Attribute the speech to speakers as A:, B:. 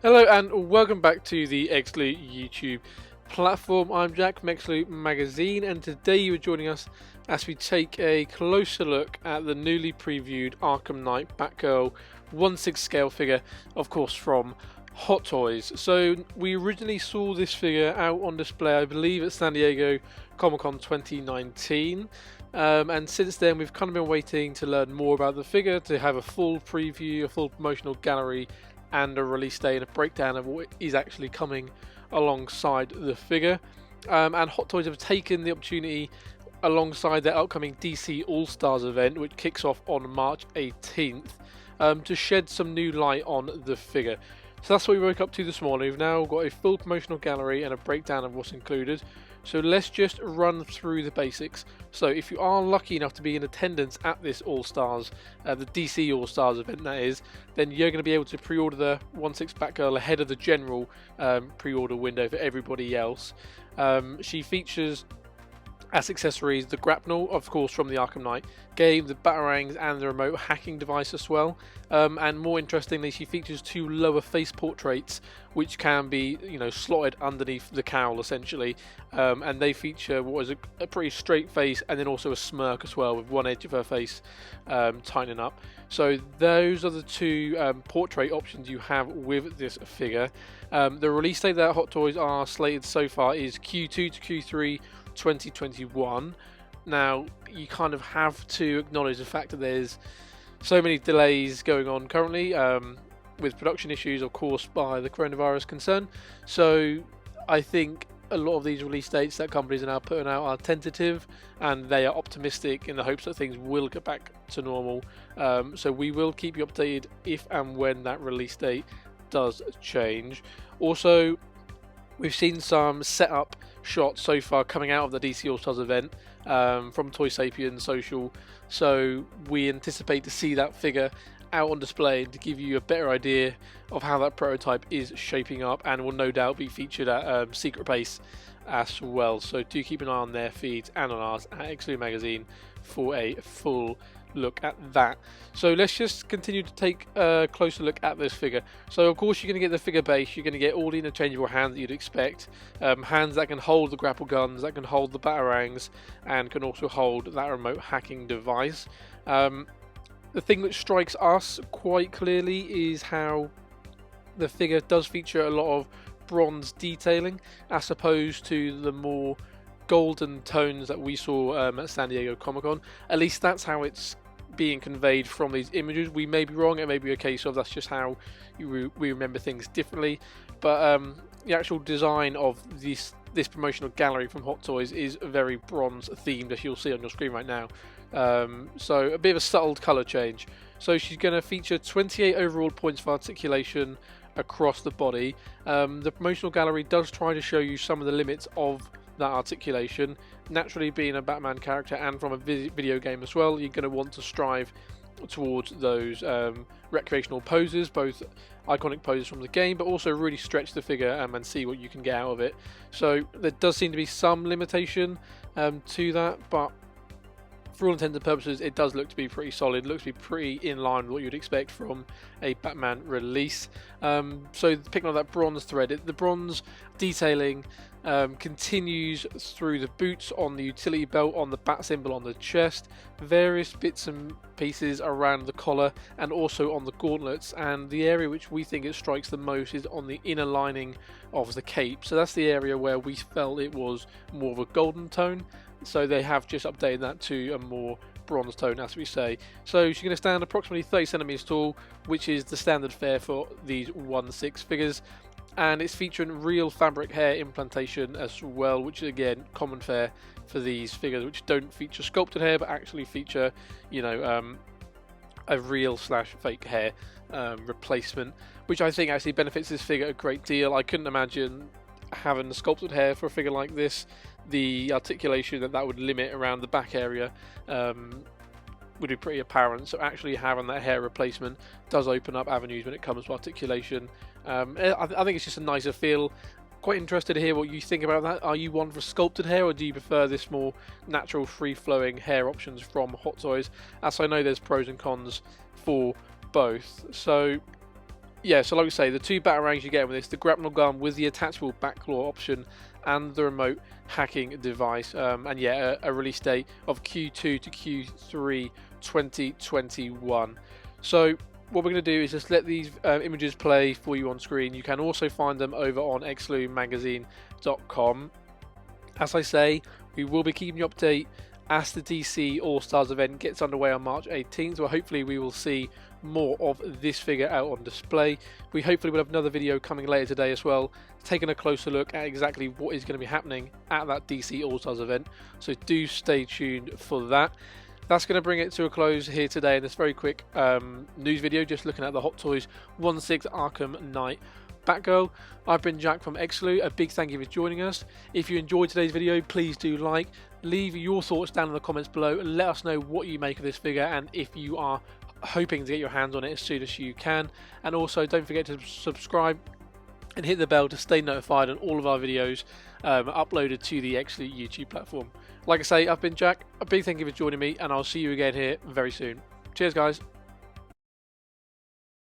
A: Hello and welcome back to the Xloot YouTube platform. I'm Jack from Xloot Magazine, and today you are joining us as we take a closer look at the newly previewed Arkham Knight Batgirl 1/6 scale figure, of course from Hot Toys. So we originally saw this figure out on display, I believe, at San Diego Comic-Con 2019. And since then we've kind of been waiting to learn more about the figure, to have a full preview, a full promotional gallery, and a release date and a breakdown of what is actually coming alongside the figure. And Hot Toys have taken the opportunity alongside their upcoming DC All-Stars event, which kicks off on March 18th, to shed some new light on the figure. So that's what we woke up to this morning. We've now got a full promotional gallery and a breakdown of what's included. So let's just run through the basics. So if you are lucky enough to be in attendance at this All-Stars, the DC All-Stars event that is, then you're going to be able to pre-order the 1/6 Batgirl ahead of the general pre-order window for everybody else. She features as accessories the grapnel, of course, from the Arkham Knight game, the batarangs, and the remote hacking device as well. And more interestingly, she features two lower face portraits, which can be, slotted underneath the cowl essentially. And they feature what is a pretty straight face, and then also a smirk as well, with one edge of her face tightening up. So those are the two portrait options you have with this figure. The release date that Hot Toys are slated so far is Q2 to Q3 2021. Now you kind of have to acknowledge the fact that there's so many delays going on currently, with production issues, of course, by the coronavirus concern. So I think a lot of these release dates that companies are now putting out are tentative, and they are optimistic in the hopes that things will get back to normal. So we will keep you updated if and when that release date does change. Also, we've seen some setup shots so far coming out of the DC All-Stars event from Toy Sapien Social, so we anticipate to see that figure out on display and to give you a better idea of how that prototype is shaping up, and will no doubt be featured at Secret Base as well. So do keep an eye on their feeds and on ours at Xloot Magazine for a full look at that. So let's just continue to take a closer look at this figure. So of course you're going to get the figure base, you're going to get all the interchangeable hands that you'd expect, hands that can hold the grapple guns, that can hold the batarangs, and can also hold that remote hacking device. The thing that strikes us quite clearly is how the figure does feature a lot of bronze detailing, as opposed to the more golden tones that we saw at San Diego Comic-Con. At least that's how it's being conveyed from these images. We may be wrong, it may be a case of that's just how we remember things differently, but the actual design of this promotional gallery from Hot Toys is very bronze themed, as you'll see on your screen right now. So a bit of a subtle colour change. So she's going to feature 28 overall points of articulation across the body. The promotional gallery does try to show you some of the limits of that articulation. Naturally, being a Batman character and from a video game as well, you're going to want to strive towards those recreational poses, both iconic poses from the game, but also really stretch the figure and see what you can get out of it. So there does seem to be some limitation to that, but for all intents and purposes it does look to be pretty solid, looks to be pretty in line with what you'd expect from a Batman release. So picking up that bronze thread, the bronze detailing continues through the boots, on the utility belt, on the bat symbol on the chest, various bits and pieces around the collar, and also on the gauntlets. And the area which we think it strikes the most is on the inner lining of the cape. So that's the area where we felt it was more of a golden tone, so they have just updated that to a more bronze tone, as we say. So she's going to stand approximately 30 centimeters tall, which is the standard fare for these 1/6 figures, and it's featuring real fabric hair implantation as well, which is again common fare for these figures, which don't feature sculpted hair but actually feature a real / fake hair replacement, which I think actually benefits this figure a great deal. I couldn't imagine having the sculpted hair for a figure like this. The articulation that would limit around the back area would be pretty apparent, so actually having that hair replacement does open up avenues when it comes to articulation. I think it's just a nicer feel. Quite interested to hear what you think about that. Are you one for sculpted hair, or do you prefer this more natural free-flowing hair options from Hot Toys? As I know there's pros and cons for both. So yeah, so like we say, the two batarangs you get with this, the grapnel gun with the attachable back claw option and the remote hacking device, and yeah, a release date of Q2 to Q3 2021. So what we're going to do is just let these images play for you on screen. You can also find them over on xlumagazine.com. As I say, we will be keeping you updated as the DC All-Stars event gets underway on March 18th, where hopefully we will see more of this figure out on display. We hopefully will have another video coming later today as well, taking a closer look at exactly what is going to be happening at that DC All-Stars event, so do stay tuned for that. That's going to bring it to a close here today in this very quick news video, just looking at the Hot Toys 1/6 Arkham Knight Batgirl. I've been Jack from xlu. A big thank you for joining us. If you enjoyed today's video, please do leave your thoughts down in the comments below and let us know what you make of this figure and if you are hoping to get your hands on it as soon as you can. And also don't forget to subscribe and hit the bell to stay notified on all of our videos uploaded to the xlu YouTube platform. Like I say, I've been Jack. A big thank you for joining me, and I'll see you again here very soon. Cheers guys.